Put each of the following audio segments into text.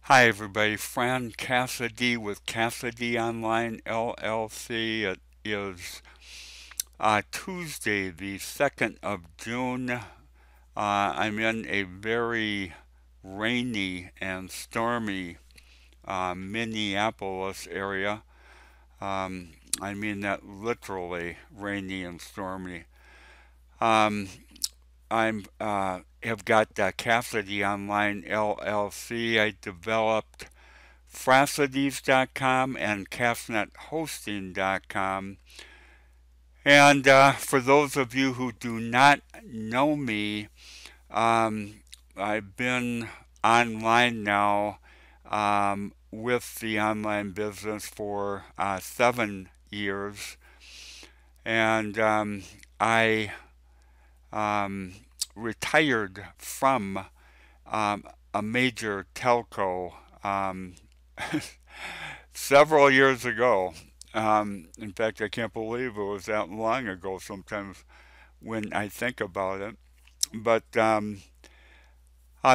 Hi everybody, Fran Cassady with Cassady Online LLC. It is Tuesday, the 2nd of June. I'm in a very rainy and stormy Minneapolis area. I mean that literally rainy and stormy. Um, I'm have got Cassady Online LLC. I developed Fracidis.com and CastNetHosting.com. And for those of you who do not know me, um, I've been online now with the online business for 7 years. And I um, retired from um, a major telco several years ago. In fact, I can't believe it was that long ago sometimes when I think about it. But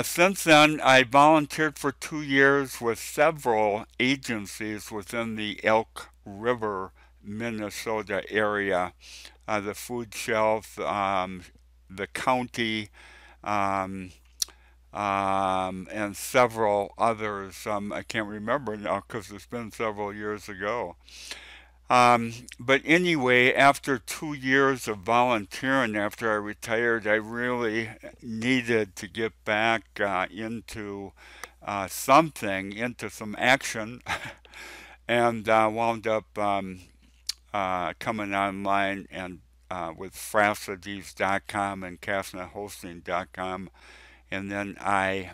since then, I volunteered for 2 years with several agencies within the Elk River, Minnesota area, the food shelf, the county, um, and several others. I can't remember now because it's been several years ago. But anyway, after 2 years of volunteering after I retired, I really needed to get back into something, into some action, and wound up coming online and with Fracidis.com and CastNetHosting.com. And then I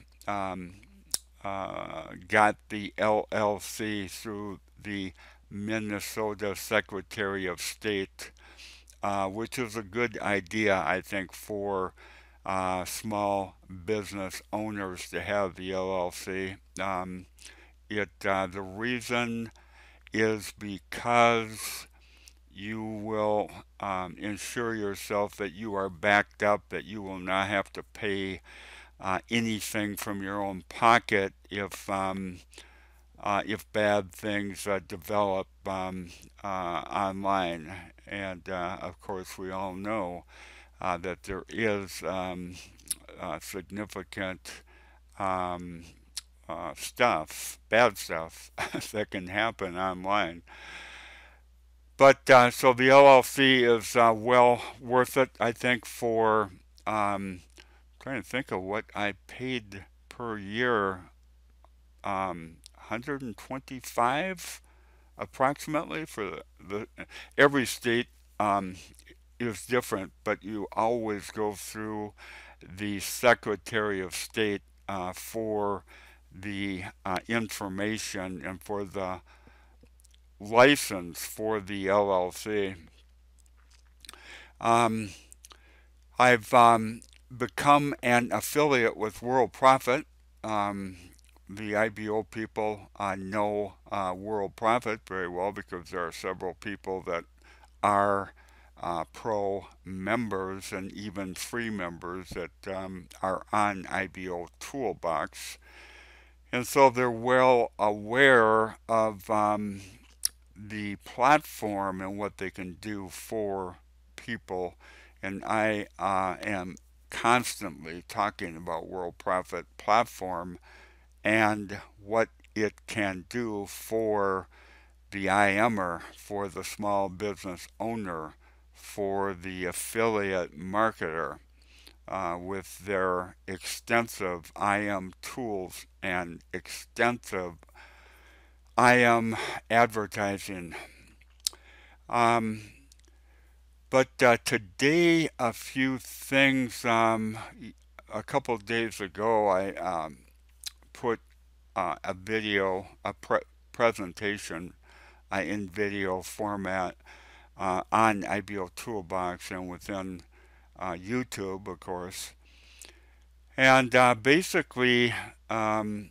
got the LLC through the Minnesota Secretary of State, which is a good idea, I think, for small business owners to have the LLC. The reason is because you will ensure yourself that you are backed up, that you will not have to pay anything from your own pocket if bad things develop online. And of course, we all know that there is significant um, bad stuff that can happen online. But so the LLC is well worth it, I think, for trying to think of what I paid per year. 125 approximately for the every state um, is different, but you always go through the Secretary of State for the information and for the license for the LLC. Um, I've become an affiliate with World Profit. Um, the IBO people know World Profit very well because there are several people that are pro members and even free members that are on IBO Toolbox. And so they're well aware of the platform and what they can do for people. And I am constantly talking about World Profit Platform and what it can do for the IMer, for the small business owner, for the affiliate marketer with their extensive IM tools and extensive IM advertising. Um, but today, a few things. A couple of days ago, I put a video, presentation in video format on IBO Toolbox and within YouTube, of course. And basically, um,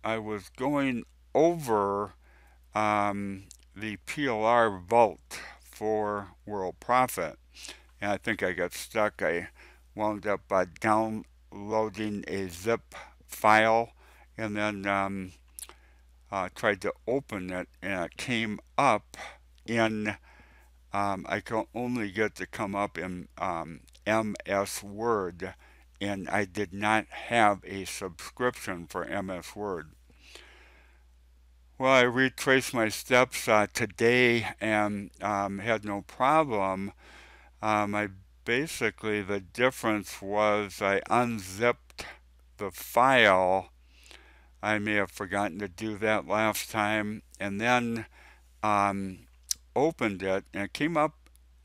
I was going over the PLR vault for World Profit. And I think I got stuck. I wound up downloading a zip file and then tried to open it, and it came up in, I could only get to come up in MS Word, and I did not have a subscription for MS Word. Well, I retraced my steps today and had no problem. I basically, the difference was I unzipped the file. I may have forgotten to do that last time, and then um, opened it, and it came up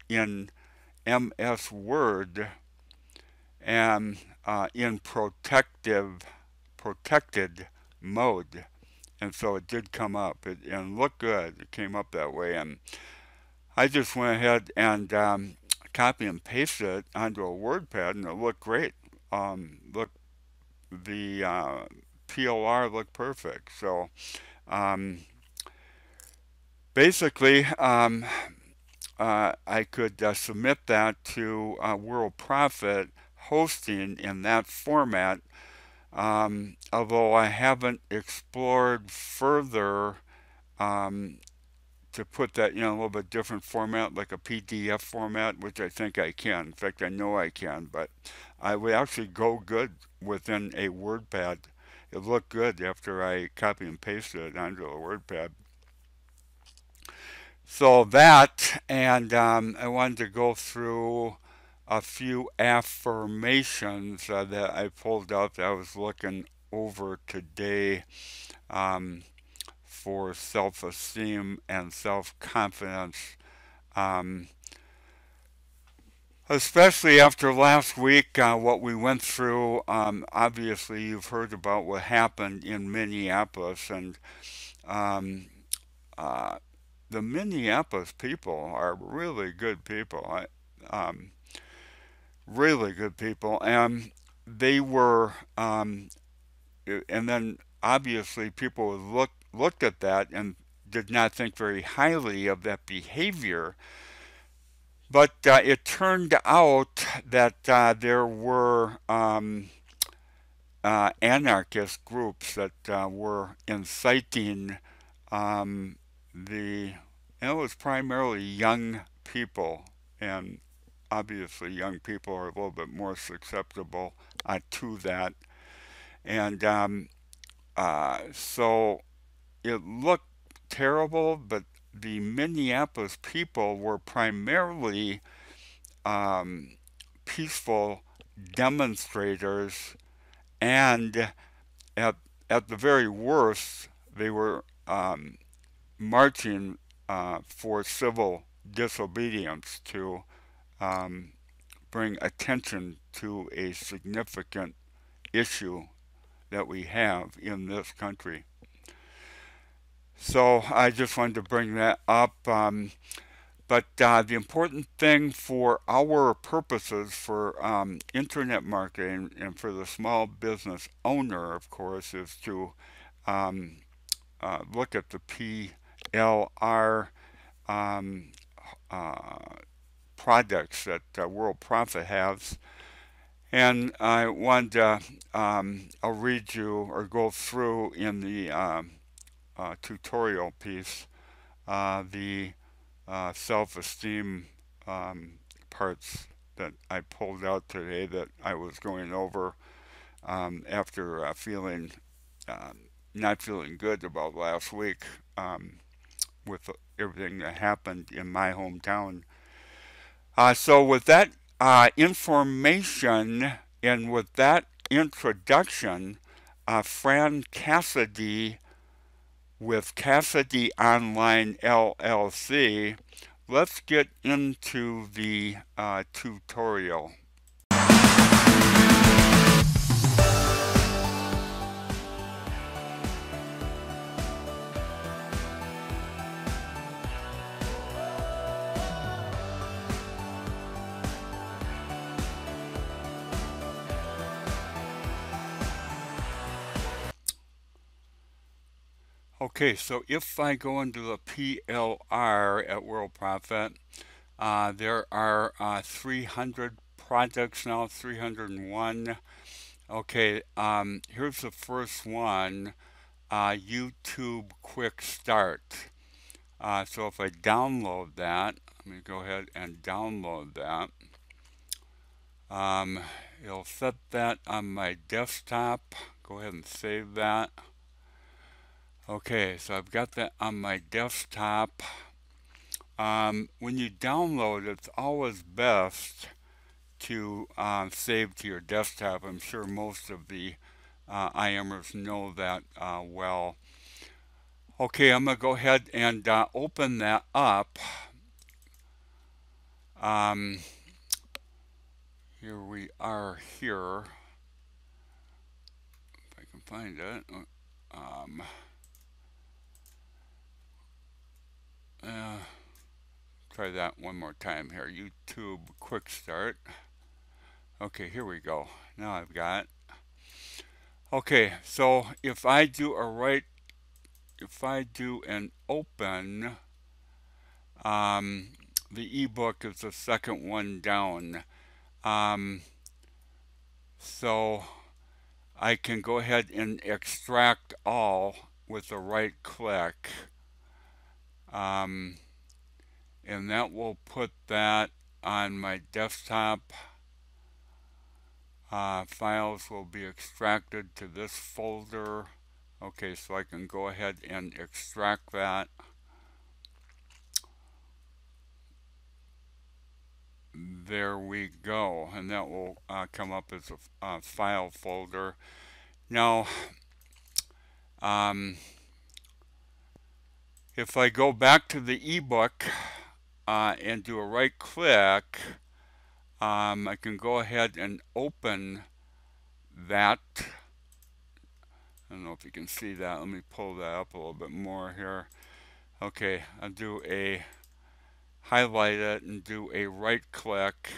in MS Word and in protected mode. And so it did come up and looked good. It came up that way, and I just went ahead and copy and pasted it onto a WordPad, and it looked great. Look, the PLR looked perfect. So um, basically, I could submit that to World Profit hosting in that format. Although I haven't explored further to put that in a little bit different format, like a PDF format, which I think I can. In fact, I know I can, but I would actually go good within a WordPad. It looked good after I copy and pasted it onto a WordPad. So that, and I wanted to go through a few affirmations that I pulled up that I was looking over today for self-esteem and self-confidence. Um, Especially after last week, what we went through. Obviously, you've heard about what happened in Minneapolis, and um, uh, the Minneapolis people are really good people. Really good people, and they were, and then obviously people looked at that and did not think very highly of that behavior. But it turned out that there were anarchist groups that were inciting um, and it was primarily young people, and obviously young people are a little bit more susceptible to that. And so it looked terrible, but the Minneapolis people were primarily um, peaceful demonstrators, and at at the very worst, they were marching for civil disobedience to um, bring attention to a significant issue that we have in this country. So I just wanted to bring that up. But the important thing for our purposes for internet marketing and for the small business owner, of course, is to um, look at the PLR um, uh, products that World Profit has. And I wanted to, I'll read you or go through in the tutorial piece the self-esteem parts that I pulled out today that I was going over after feeling not feeling good about last week with everything that happened in my hometown. So with that information and with that introduction, Fran Cassady with Cassady Online LLC, let's get into the tutorial. Okay, so if I go into the PLR at World Profit, there are 300 projects now, 301. Okay, here's the first one, YouTube Quick Start. So if I download that, let me go ahead and download that. Um, it'll set that on my desktop. Go ahead and save that. Okay, so I've got that on my desktop. When you download, it's always best to save to your desktop. I'm sure most of the IMers know that well. Okay, I'm going to go ahead and open that up. Um, Here we are here. If I can find it. Um, uh, Try that one more time here. YouTube Quick Start. Okay, here we go. Now I've got. Okay, so if I do an open, um, the ebook is the second one down. Um, so I can go ahead and extract all with a right click. Um, and that will put that on my desktop. Files will be extracted to this folder. Okay, so I can go ahead and extract that. There we go, and that will come up as a file folder. Now, if I go back to the ebook and do a right click, I can go ahead and open that. I don't know if you can see that. Let me pull that up a little bit more here. Okay, I'll do a highlight it and do a right click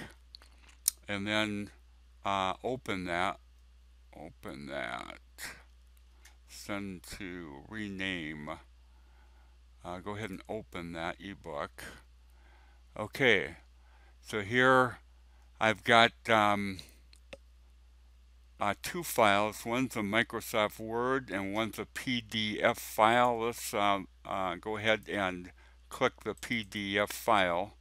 and then open that. Open that. Send to rename. Go ahead and open that ebook. Okay, so here I've got two files. One's a Microsoft Word and one's a PDF file. Let's go ahead and click the PDF file.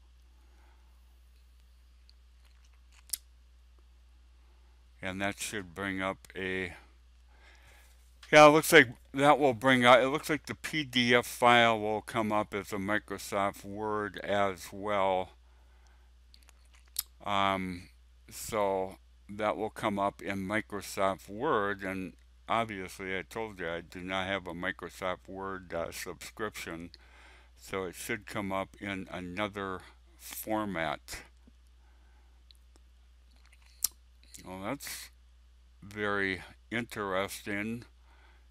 And that should bring up a, yeah, it looks like that will bring out, it looks like the PDF file will come up as a Microsoft Word as well. So that will come up in Microsoft Word, and obviously I told you I do not have a Microsoft Word subscription, so it should come up in another format. Well, that's very interesting.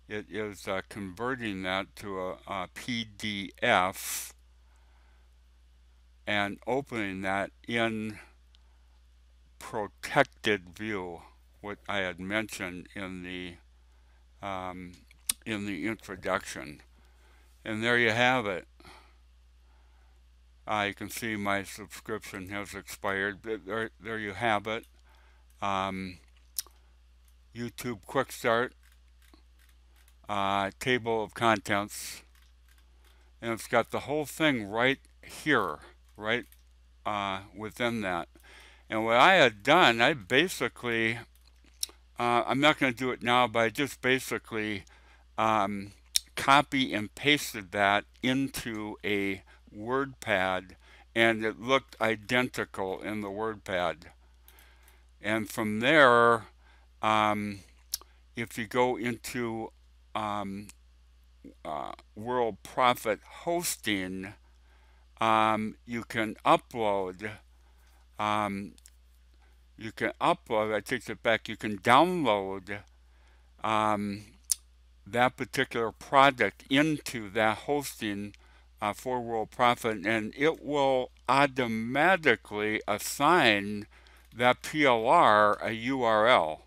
It is converting that to a PDF and opening that in protected view, what I had mentioned in the introduction. And there you have it. You can see my subscription has expired. There you have it. YouTube Quick Start, table of contents, and it's got the whole thing right here, right within that. And what I had done, I basically, I'm not going to do it now, but I just basically copy and pasted that into a WordPad, and it looked identical in the WordPad. And from there, if you go into World Profit Hosting, you can upload. I take it back. You can download that particular product into that hosting for World Profit, and it will automatically assign that PLR a URL.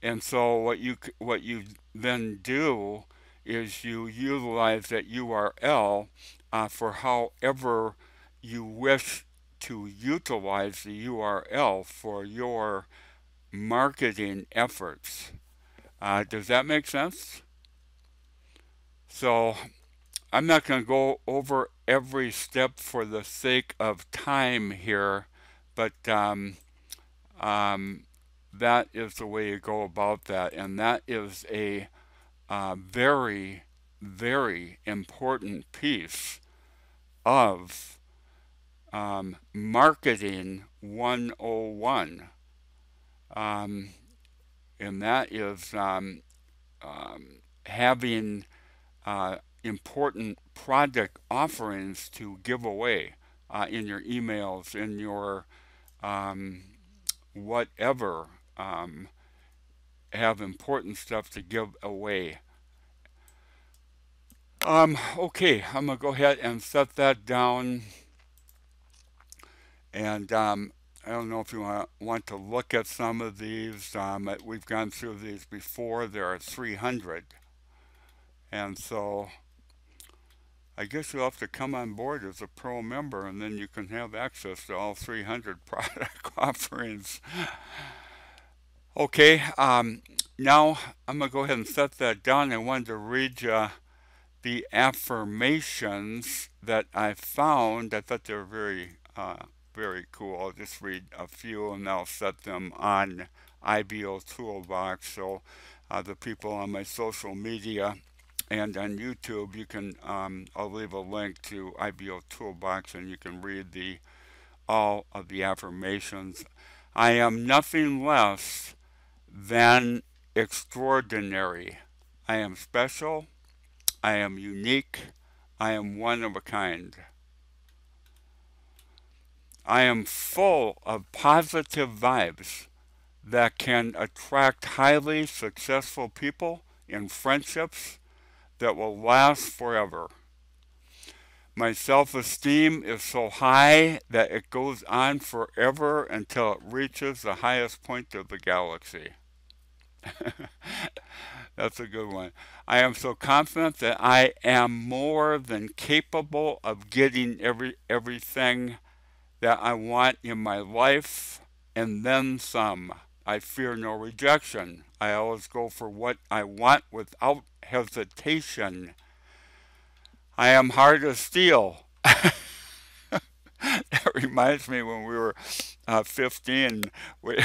And so what you then do is you utilize that URL for however you wish to utilize the URL for your marketing efforts. Does that make sense? So I'm not going to go over every step for the sake of time here, but um, that is the way you go about that, and that is a very, very important piece of marketing 101. Um, and that is having important product offerings to give away in your emails, in your um, whatever, um, have important stuff to give away. Okay, I'm going to go ahead and set that down. And I don't know if you want to look at some of these. We've gone through these before. There are 300. And so I guess you'll have to come on board as a pro member, and then you can have access to all 300 product offerings. Okay, now I'm going to go ahead and set that down. I wanted to read you the affirmations that I found. I thought they were very cool. I'll just read a few and I'll set them on IBO Toolbox. So the people on my social media and on YouTube, you can I'll leave a link to IBO Toolbox and you can read all of the affirmations. I am nothing less than extraordinary. I am special. I am unique. I am one of a kind. I am full of positive vibes that can attract highly successful people in friendships that will last forever. My self-esteem is so high that it goes on forever until it reaches the highest point of the galaxy. That's a good one. I am so confident that I am more than capable of getting everything that I want in my life and then some. I fear no rejection. I always go for what I want without hesitation. I am hard as steel. That reminds me when we were 15, we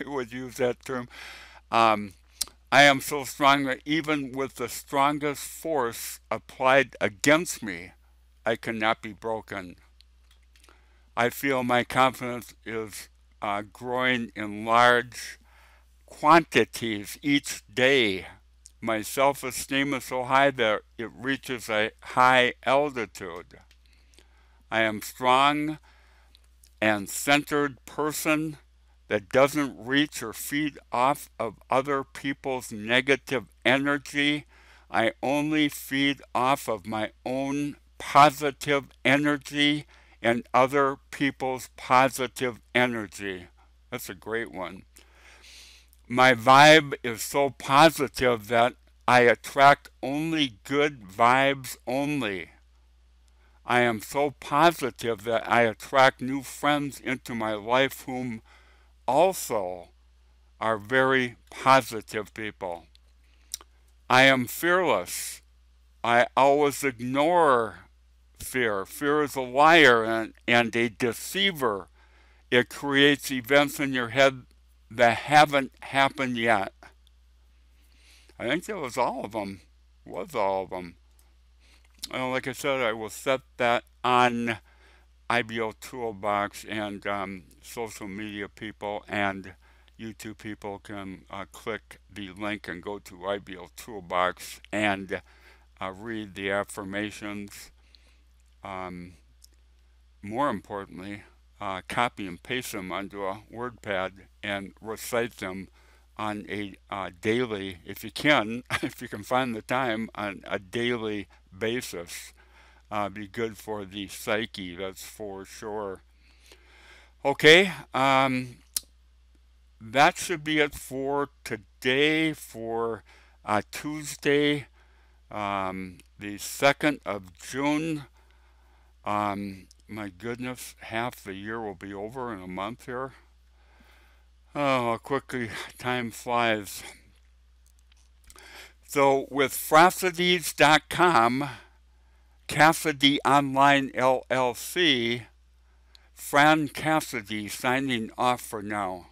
would use that term. Um, I am so strong that even with the strongest force applied against me, I cannot be broken. I feel my confidence is growing in large quantities each day. My self-esteem is so high that it reaches a high altitude. I am strong and centered person that doesn't reach or feed off of other people's negative energy. I only feed off of my own positive energy and other people's positive energy. That's a great one. My vibe is so positive that I attract only good vibes only. I am so positive that I attract new friends into my life whom also are very positive people. I am fearless. I always ignore fear. Fear is a liar and a deceiver. It creates events in your head that haven't happened yet. I think that was all of them. Was all of them. Well, like I said, I will set that on IBO Toolbox, and social media people and YouTube people can click the link and go to IBO Toolbox and read the affirmations. Um, More importantly, copy and paste them onto a WordPad and recite them on a daily, if you can, if you can find the time, on a daily basis. Be good for the psyche, that's for sure. Okay, that should be it for today, for Tuesday, the 2nd of June. My goodness, half the year will be over in a month here. Oh, how quickly time flies. So with Frosties.com, Cassady Online LLC, Fran Cassady signing off for now.